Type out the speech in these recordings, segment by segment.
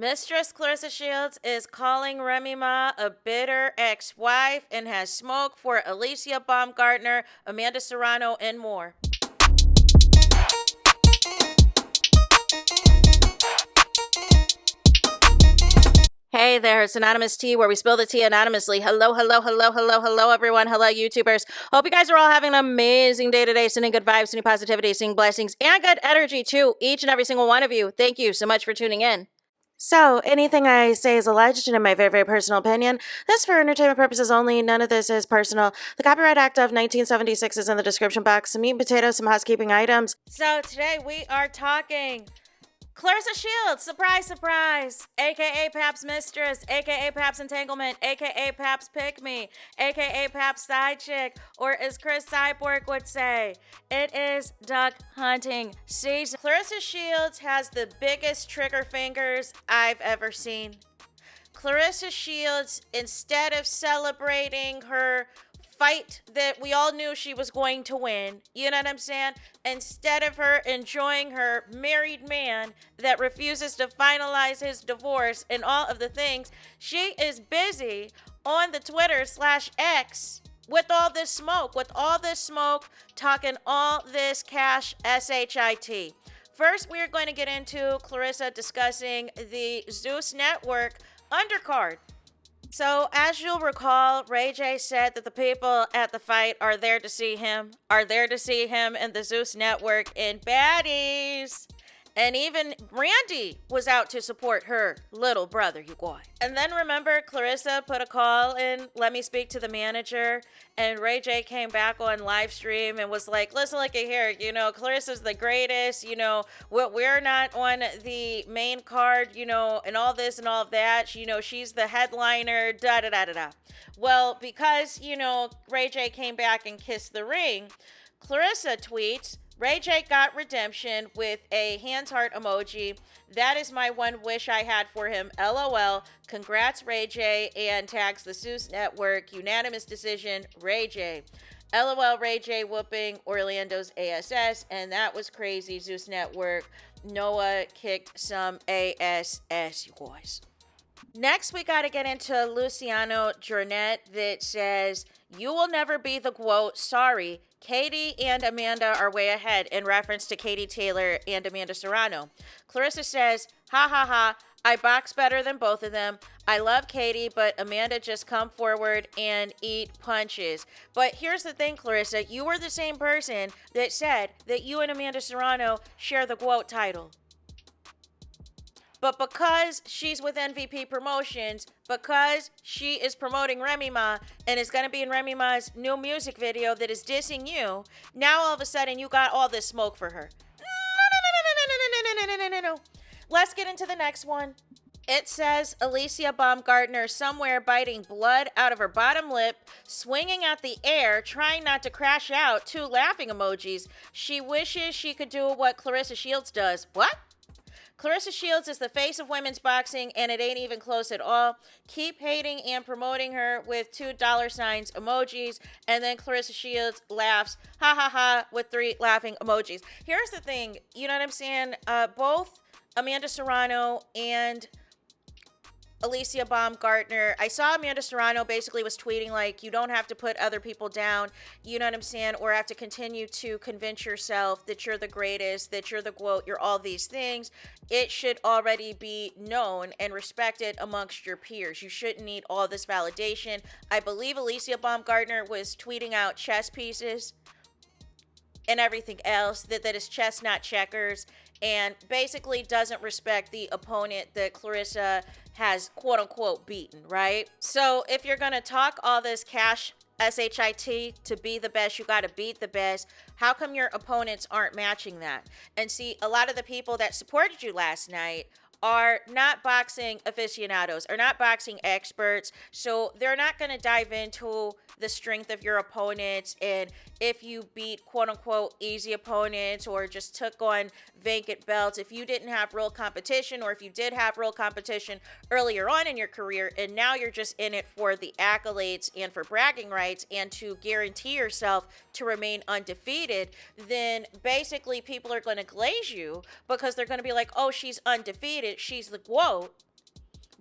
Mistress Clarissa Shields is calling Remy Ma a bitter ex-wife and has smoke for Alicia Baumgartner, Amanda Serrano, and more. Hey there, it's Anonymous Tea, where we spill the tea anonymously. Hello, hello, hello, hello, hello, everyone. Hello, YouTubers. Hope you guys are all having an amazing day today, sending good vibes, sending positivity, sending blessings, and good energy to each and every single one of you. Thank you so much for tuning in. So, anything I say is alleged and in my very, very personal opinion. This for entertainment purposes only. None of this is personal. The Copyright Act of 1976 is in the description box. Some meat and potatoes, some housekeeping items. So, today we are talking Clarissa Shields, surprise, surprise, aka Pap's Mistress, aka Pap's Entanglement, aka Pap's Pick Me, aka Pap's Side Chick, or as Chris Cyborg would say, it is duck hunting season. Clarissa Shields has the biggest trigger fingers I've ever seen. Clarissa Shields, instead of celebrating her fight that we all knew she was going to win, you know what I'm saying? Instead of her enjoying her married man that refuses to finalize his divorce and all of the things, she is busy on the Twitter/X with all this smoke, talking all this cash shit. First, we are going to get into Clarissa discussing the Zeus Network undercard. So, as you'll recall, Ray J said that the people at the fight are there to see him and the Zeus Network and baddies. And even Brandy was out to support her little brother, you guys. And then remember, Clarissa put a call in, let me speak to the manager. And Ray J came back on live stream and was like, listen, look at here, Clarissa's the greatest, we're not on the main card, and all this and all of that. She's the headliner, da-da-da-da-da. Well, because, Ray J came back and kissed the ring, Clarissa tweets, Ray J got redemption with a hands heart emoji. That is my one wish I had for him. LOL. Congrats, Ray J. And tags the Zeus Network. Unanimous decision, Ray J. LOL, Ray J whooping Orlando's ASS. And that was crazy, Zeus Network. Noah kicked some ASS, you guys. Next, we got to get into Luciano Jornet that says, you will never be the quote, sorry. Katie and Amanda are way ahead in reference to Katie Taylor and Amanda Serrano. Clarissa says, ha ha ha, I box better than both of them. I love Katie, but Amanda just come forward and eat punches. But here's the thing, Clarissa, you were the same person that said that you and Amanda Serrano share the quote title. But because she's with MVP Promotions, because she is promoting Remy Ma and is going to be in Remy Ma's new music video that is dissing you, now all of a sudden you got all this smoke for her. No. Let's get into the next one. It says Alicia Baumgartner somewhere biting blood out of her bottom lip, swinging at the air, trying not to crash out, 2 laughing emojis. She wishes she could do what Clarissa Shields does. What? Clarissa Shields is the face of women's boxing, and it ain't even close at all. Keep hating and promoting her with $2 emojis, and then Clarissa Shields laughs, ha ha ha, with 3 laughing emojis. Here's the thing, you know what I'm saying? Both Amanda Serrano and Alicia Baumgartner, I saw Amanda Serrano basically was tweeting like, you don't have to put other people down, you know what I'm saying, or have to continue to convince yourself that you're the greatest, that you're the GOAT, you're all these things. It should already be known and respected amongst your peers. You shouldn't need all this validation. I believe Alicia Baumgartner was tweeting out chess pieces and everything else, that is chess, not checkers, and basically doesn't respect the opponent that Clarissa has quote-unquote beaten, right? So if you're going to talk all this cash shit to be the best, you got to beat the best. How come your opponents aren't matching that? And see, a lot of the people that supported you last night are not boxing aficionados, are not boxing experts, so they're not going to dive into the strength of your opponents and if you beat quote-unquote easy opponents or just took on vacant belts, if you didn't have real competition, or if you did have real competition earlier on in your career and now you're just in it for the accolades and for bragging rights and to guarantee yourself to remain undefeated, then basically people are going to glaze you because they're going to be like, oh, she's undefeated, she's the GOAT.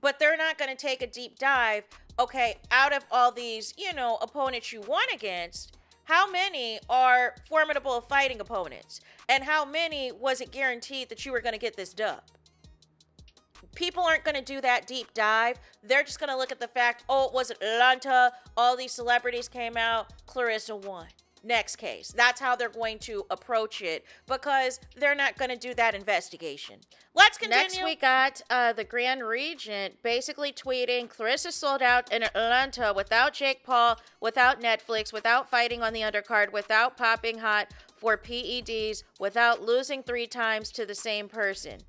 but they're not going to take a deep dive. Okay, out of all these, opponents you won against, how many are formidable fighting opponents? And how many was it guaranteed that you were going to get this dub? People aren't going to do that deep dive. They're just going to look at the fact, oh, it was Atlanta. All these celebrities came out. Claressa won. Next case. That's how they're going to approach it because they're not going to do that investigation. Let's continue. Next, we got the Grand Regent basically tweeting, Claressa sold out in Atlanta without Jake Paul, without Netflix, without fighting on the undercard, without popping hot for PEDs, without losing 3 times to the same person.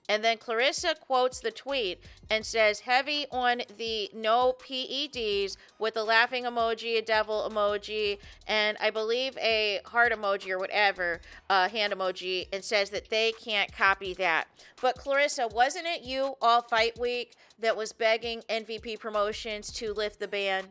And then Claressa quotes the tweet and says, heavy on the no PEDs with a laughing emoji, a devil emoji, and I believe a heart emoji or whatever, hand emoji, and says that they can't copy that. But Claressa, wasn't it you all fight week that was begging MVP Promotions to lift the ban?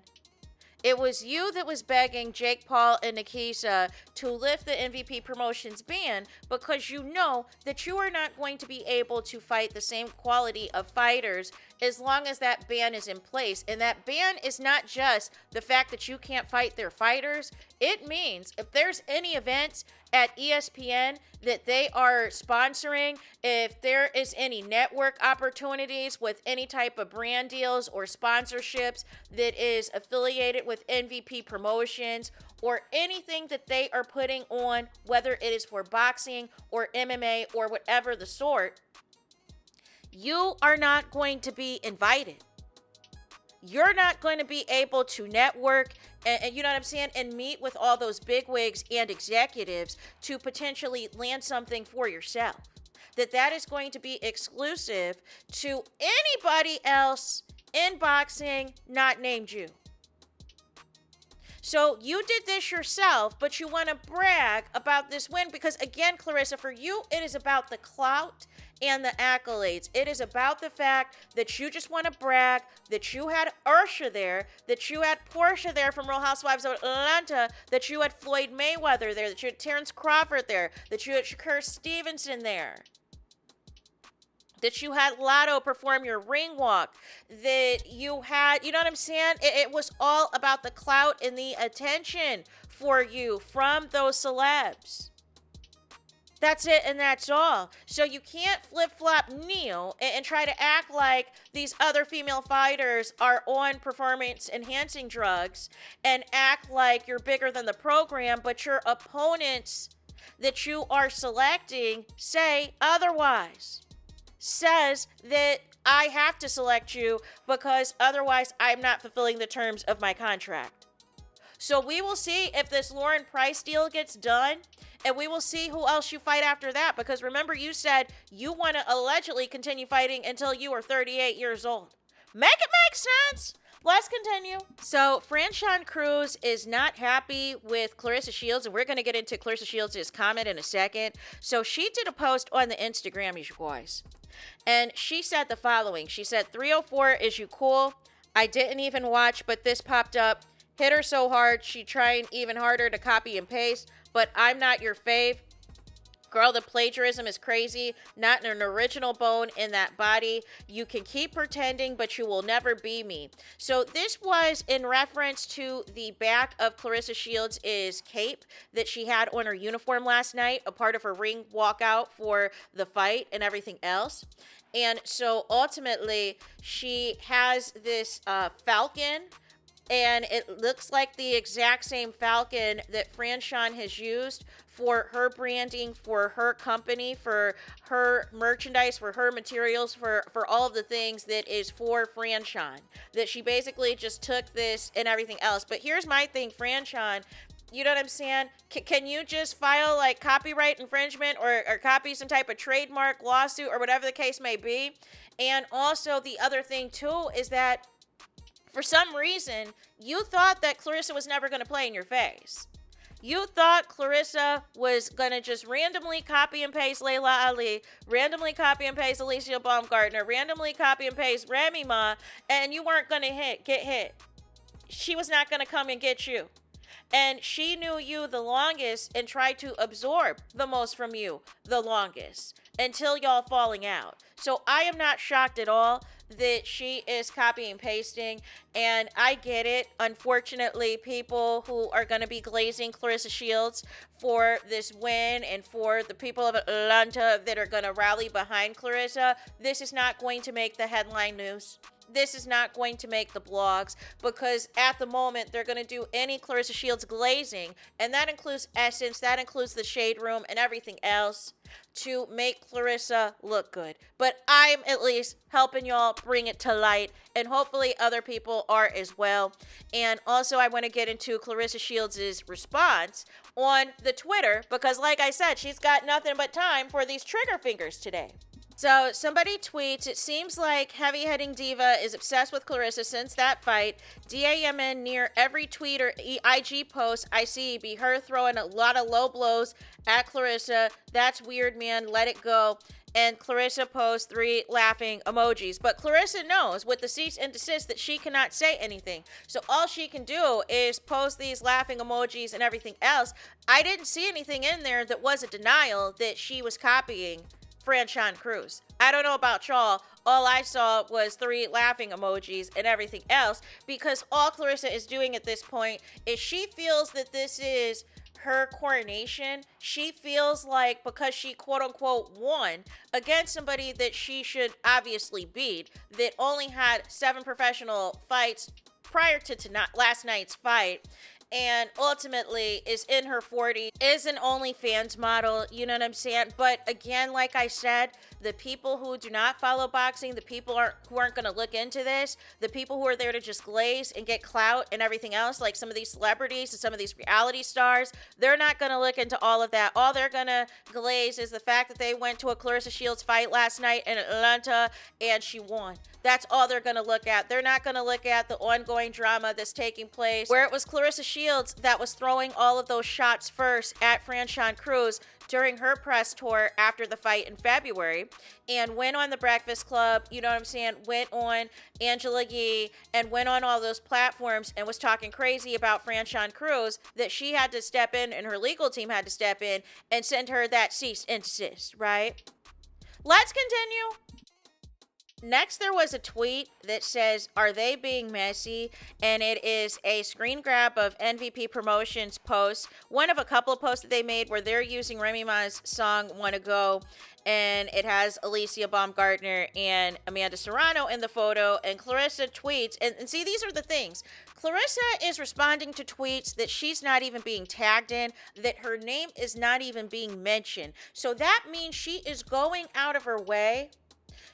It was you that was begging Jake Paul and Nikisa to lift the MVP Promotions ban because you know that you are not going to be able to fight the same quality of fighters as long as that ban is in place. And that ban is not just the fact that you can't fight their fighters. It means if there's any events at ESPN that they are sponsoring, if there is any network opportunities with any type of brand deals or sponsorships that is affiliated with MVP Promotions or anything that they are putting on, whether it is for boxing or MMA or whatever the sort, you are not going to be invited. You're not going to be able to network and you know what I'm saying, and meet with all those bigwigs and executives to potentially land something for yourself. That is going to be exclusive to anybody else in boxing not named you. So you did this yourself, but you want to brag about this win because, again, Claressa, for you, it is about the clout and the accolades. It is about the fact that you just want to brag that you had Ursha there, that you had Portia there from Real Housewives of Atlanta, that you had Floyd Mayweather there, that you had Terrence Crawford there, that you had Shakur Stevenson there, that you had Lotto perform your ring walk, that you had, you know what I'm saying? It was all about the clout and the attention for you from those celebs. That's it and that's all. So you can't flip-flop kneel and try to act like these other female fighters are on performance-enhancing drugs and act like you're bigger than the program, but your opponents that you are selecting say otherwise. Says that I have to select you because otherwise I'm not fulfilling the terms of my contract. So we will see if this Lauren Price deal gets done, and we will see who else you fight after that, because remember you said you want to allegedly continue fighting until you are 38 years old. Make it make sense. Let's continue. So Franchon Cruz is not happy with Claressa Shields, and we're going to get into Claressa Shields' comment in a second. So she did a post on the Instagram, you guys, and she said the following. She said, 304, is you cool? I didn't even watch, but this popped up. Hit her so hard, she trying even harder to copy and paste, but I'm not your fave. Girl, the plagiarism is crazy. Not an original bone in that body. You can keep pretending, but you will never be me. So this was in reference to the back of Claressa Shields' cape that she had on her uniform last night, a part of her ring walkout for the fight and everything else. And so ultimately, she has this falcon, and it looks like the exact same falcon that Franchon has used for her branding, for her company, for her merchandise, for her materials, for all of the things that is for Franchon. That she basically just took this and everything else. But here's my thing, Franchon. You know what I'm saying? Can you just file like copyright infringement or copy some type of trademark lawsuit or whatever the case may be? And also the other thing too is that for some reason, you thought that Claressa was never going to play in your face. You thought Claressa was going to just randomly copy and paste Layla Ali, randomly copy and paste Alicia Baumgartner, randomly copy and paste Remy Ma, and you weren't going to get hit. She was not going to come and get you. And she knew you the longest and tried to absorb the most from you the longest. until y'all falling out. So I am not shocked at all that she is copying and pasting, and I get it. Unfortunately, people who are going to be glazing Claressa Shields for this win, and for the people of Atlanta that are going to rally behind Claressa, this is not going to make the headline news. This is not going to make the blogs, because at the moment they're going to do any Claressa Shields glazing, and that includes Essence, that includes the Shade Room and everything else, to make Claressa look good. But I'm at least helping y'all bring it to light, and hopefully other people are as well. And also I want to get into Claressa Shields' response on the Twitter, because like I said, she's got nothing but time for these trigger fingers today. So somebody tweets, it seems like heavy-hitting diva is obsessed with Claressa since that fight. DAMN near every tweet or IG post I see be her throwing a lot of low blows at Claressa. That's weird, man. Let it go. And Claressa posts 3 laughing emojis. But Claressa knows with the cease and desist that she cannot say anything. So all she can do is post these laughing emojis and everything else. I didn't see anything in there that was a denial that she was copying Franchon Cruz. I don't know about y'all. All I saw was 3 laughing emojis and everything else, because all Claressa is doing at this point is she feels that this is her coronation. She feels like because she quote unquote won against somebody that she should obviously beat, that only had 7 professional fights prior to last night's fight, and ultimately is in her 40s, is an OnlyFans model, you know what I'm saying? But again, like I said, the people who do not follow boxing, the people who aren't going to look into this, the people who are there to just glaze and get clout and everything else, like some of these celebrities and some of these reality stars, they're not going to look into all of that. All they're going to glaze is the fact that they went to a Claressa Shields fight last night in Atlanta and she won. That's all they're going to look at. They're not going to look at the ongoing drama that's taking place, where it was Claressa Shields that was throwing all of those shots first at Franchon Cruz during her press tour after the fight in February, and went on the Breakfast Club, you know what I'm saying, went on Angela Yee, and went on all those platforms and was talking crazy about Franchon Cruz, that she had to step in and her legal team had to step in and send her that cease and desist, right? Let's continue. Next, there was a tweet that says, "Are they being messy?" And it is a screen grab of MVP Promotions post, one of a couple of posts that they made where they're using Remy Ma's song "Wanna Go," and it has Alicia Baumgartner and Amanda Serrano in the photo, and Claressa tweets, and see, these are the things. Claressa is responding to tweets that she's not even being tagged in, that her name is not even being mentioned. So that means she is going out of her way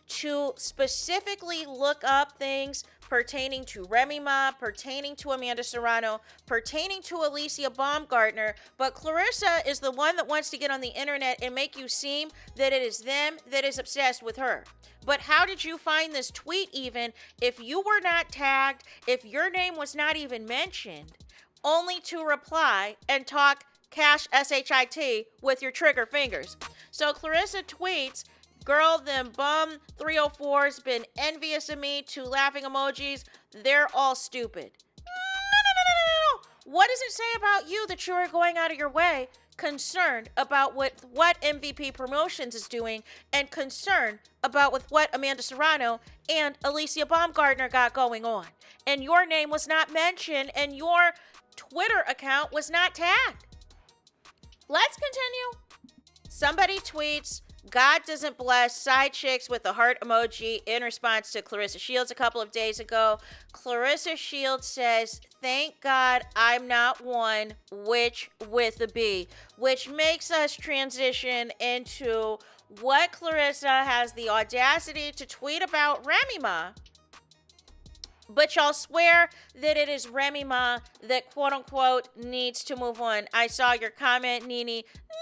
to specifically look up things pertaining to Remy Ma, pertaining to Amanda Serrano, pertaining to Alicia Baumgartner, but Claressa is the one that wants to get on the internet and make you seem that it is them that is obsessed with her. But how did you find this tweet even if you were not tagged, if your name was not even mentioned, only to reply and talk cash SHIT with your trigger fingers? So Claressa tweets, "Girl, them bum 304's been envious of me," 2 laughing emojis. "They're all stupid." No. What does it say about you that you are going out of your way, concerned about what MVP Promotions is doing, and concerned about with what Amanda Serrano and Alicia Baumgartner got going on? And your name was not mentioned, and your Twitter account was not tagged. Let's continue. Somebody tweets, "God doesn't bless side chicks," with a heart emoji in response to Claressa Shields a couple of days ago. Claressa Shields says, "Thank God I'm not one, which with a B," which makes us transition into what Claressa has the audacity to tweet about Remy Ma. But y'all swear that it is Remy Ma that quote unquote needs to move on. I saw your comment, Nini. No.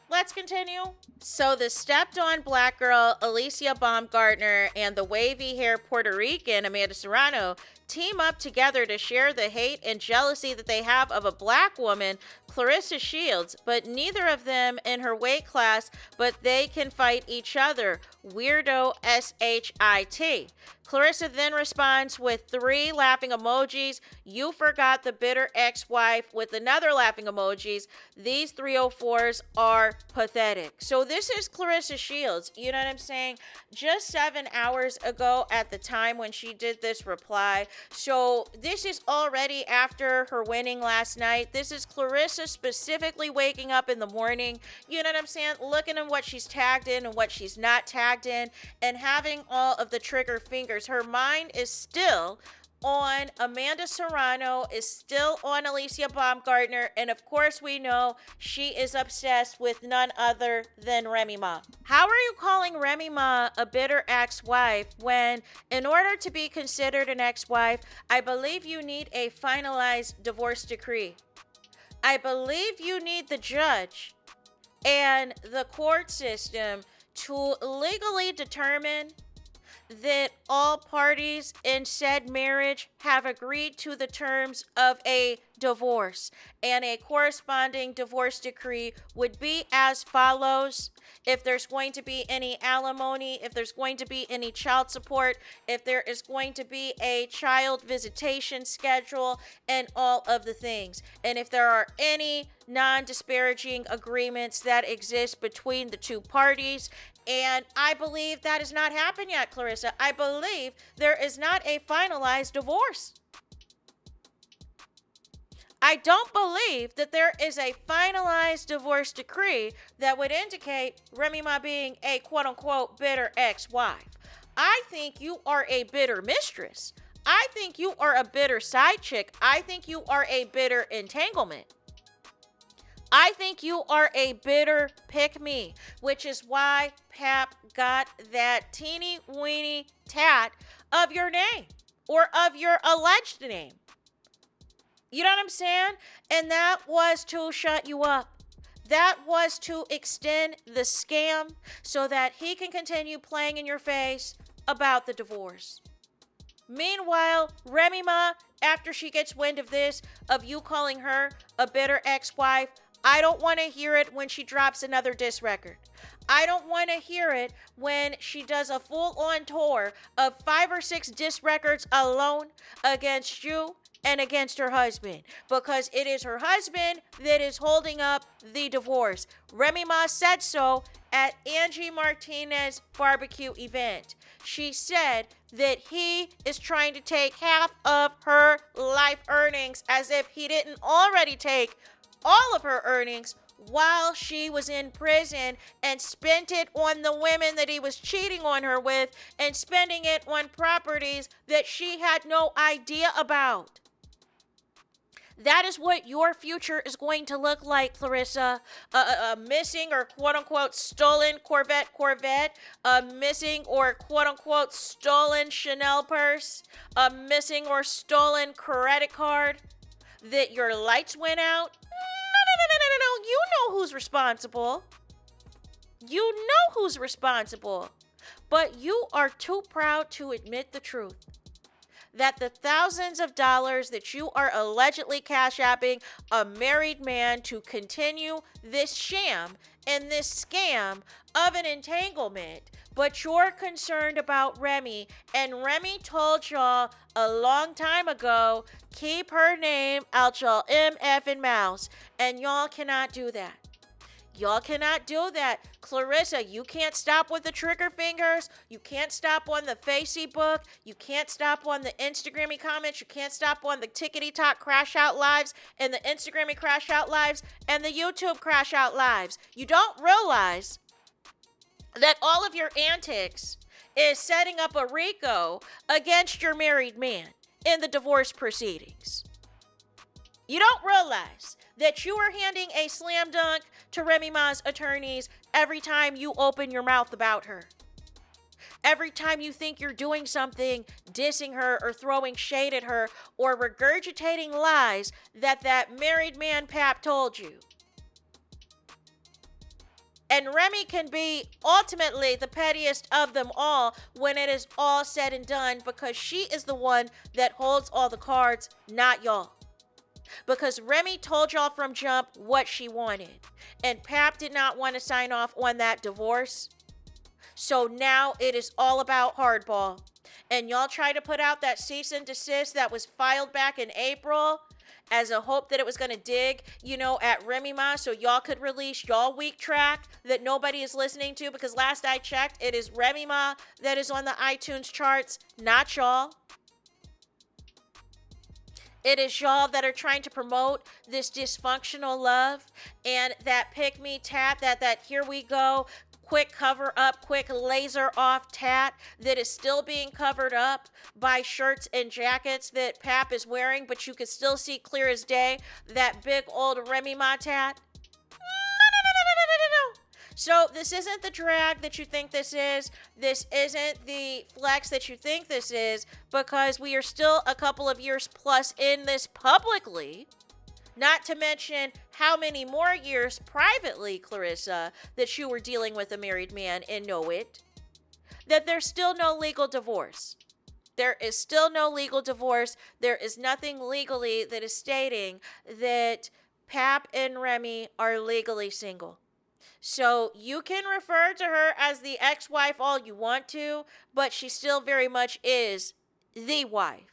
Let's continue. So the stepped on black girl Alicia Baumgartner and the wavy hair Puerto Rican Amanda Serrano team up together to share the hate and jealousy that they have of a black woman, Claressa Shields, but neither of them in her weight class, but they can fight each other. Weirdo SHIT. Claressa then responds with 3 laughing emojis. "You forgot the bitter ex-wife," with another laughing emojis. "These 304s are pathetic. So this is Claressa Shields, you know what I'm saying? Just 7 hours ago at the time when she did this reply. So this is already after her winning last night. This is Claressa specifically waking up in the morning, you know what I'm saying? Looking at what she's tagged in and what she's not tagged in and having all of the trigger fingers. Her mind is still on Amanda Serrano, is still on Alicia Baumgartner, and of course we know she is obsessed with none other than Remy Ma. How are you calling Remy Ma a bitter ex-wife when, in order to be considered an ex-wife, I believe you need a finalized divorce decree. I believe you need the judge and the court system to legally determine that all parties in said marriage have agreed to the terms of a divorce, and a corresponding divorce decree would be as follows. If there's going to be any alimony, if there's going to be any child support, if there is going to be a child visitation schedule, and all of the things. And if there are any non-disparaging agreements that exist between the two parties. And I believe that has not happened yet, Claressa. I believe there is not a finalized divorce. I don't believe that there is a finalized divorce decree that would indicate Remy Ma being a quote-unquote bitter ex-wife. I think you are a bitter mistress. I think you are a bitter side chick. I think you are a bitter entanglement. I think you are a bitter pick-me, which is why Pap got that teeny weeny tat of your name or of your alleged name. You know what I'm saying? And that was to shut you up. That was to extend the scam so that he can continue playing in your face about the divorce. Meanwhile, Remy Ma, after she gets wind of this, of you calling her a bitter ex-wife, I don't want to hear it when she drops another diss record. I don't want to hear it when she does a full-on tour of 5 or 6 diss records alone against you and against her husband, because it is her husband that is holding up the divorce. Remy Ma said so at Angie Martinez's barbecue event. She said that he is trying to take half of her life earnings, as if he didn't already take all of her earnings while she was in prison, and spent it on the women that he was cheating on her with, and spending it on properties that she had no idea about. That is what your future is going to look like, Claressa. A missing or quote-unquote stolen Corvette, a missing or quote-unquote stolen Chanel purse, a missing or stolen credit card, that your lights went out. No. You know who's responsible. You know who's responsible. But you are too proud to admit the truth. That the thousands of dollars that you are allegedly cash apping a married man to continue this sham and this scam of an entanglement, but you're concerned about Remy, and Remy told y'all a long time ago, keep her name out y'all MFing mouths, and y'all cannot do that. Y'all cannot do that. Claressa, you can't stop with the trigger fingers. You can't stop on the Facebook. You can't stop on the Instagrammy comments. You can't stop on the tickety-tock crash out lives and the Instagrammy crash out lives and the YouTube crash out lives. You don't realize that all of your antics is setting up a RICO against your married man in the divorce proceedings. You don't realize that you are handing a slam dunk to Remy Ma's attorneys every time you open your mouth about her. Every time you think you're doing something, dissing her or throwing shade at her or regurgitating lies that married man Pap told you. And Remy can be ultimately the pettiest of them all when it is all said and done, because she is the one that holds all the cards, not y'all. Because Remy told y'all from jump what she wanted. And Pap did not want to sign off on that divorce. So now it is all about hardball. And y'all try to put out that cease and desist that was filed back in April. as a hope that it was going to dig, you know, at REMY so y'all could release y'all weak track that nobody is listening to, because last I checked, it is REMY that is on the iTunes charts, not y'all. It is y'all that are trying to promote this dysfunctional love and that pick me tat, that here we go, quick cover up, quick laser off tat that is still being covered up by shirts and jackets that Pap is wearing, but you can still see clear as day that big old Remy Ma tat. No. So this isn't the drag that you think this is. This isn't the flex that you think this is, because we are still a couple of years plus in this publicly. Not to mention how many more years privately, Claressa, that you were dealing with a married man and know it. That there's still no legal divorce. There is still no legal divorce. There is nothing legally that is stating that Pap and Remy are legally single. So you can refer to her as the ex-wife all you want to, but she still very much is the wife.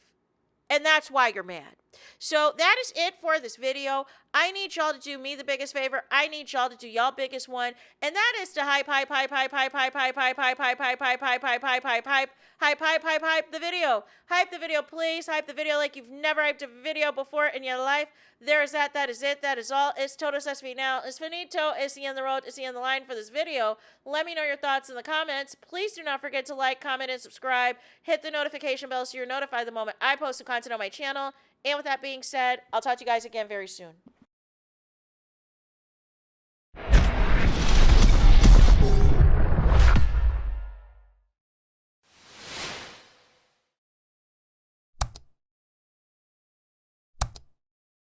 And that's why you're mad. So that is it for this video. I need y'all to do me the biggest favor. I need y'all to do y'all biggest one. And that is to hype the video. Hype the video, please. Hype the video like you've never hyped a video before in your life. There is that. That is it. That is all. It's todo sesame now. It's finito. It's the end of the road. It's the end of the line for this video. Let me know your thoughts in the comments. Please do not forget to like, comment, and subscribe. Hit the notification bell so you're notified the moment I post some content on my channel. And with that being said, I'll talk to you guys again very soon.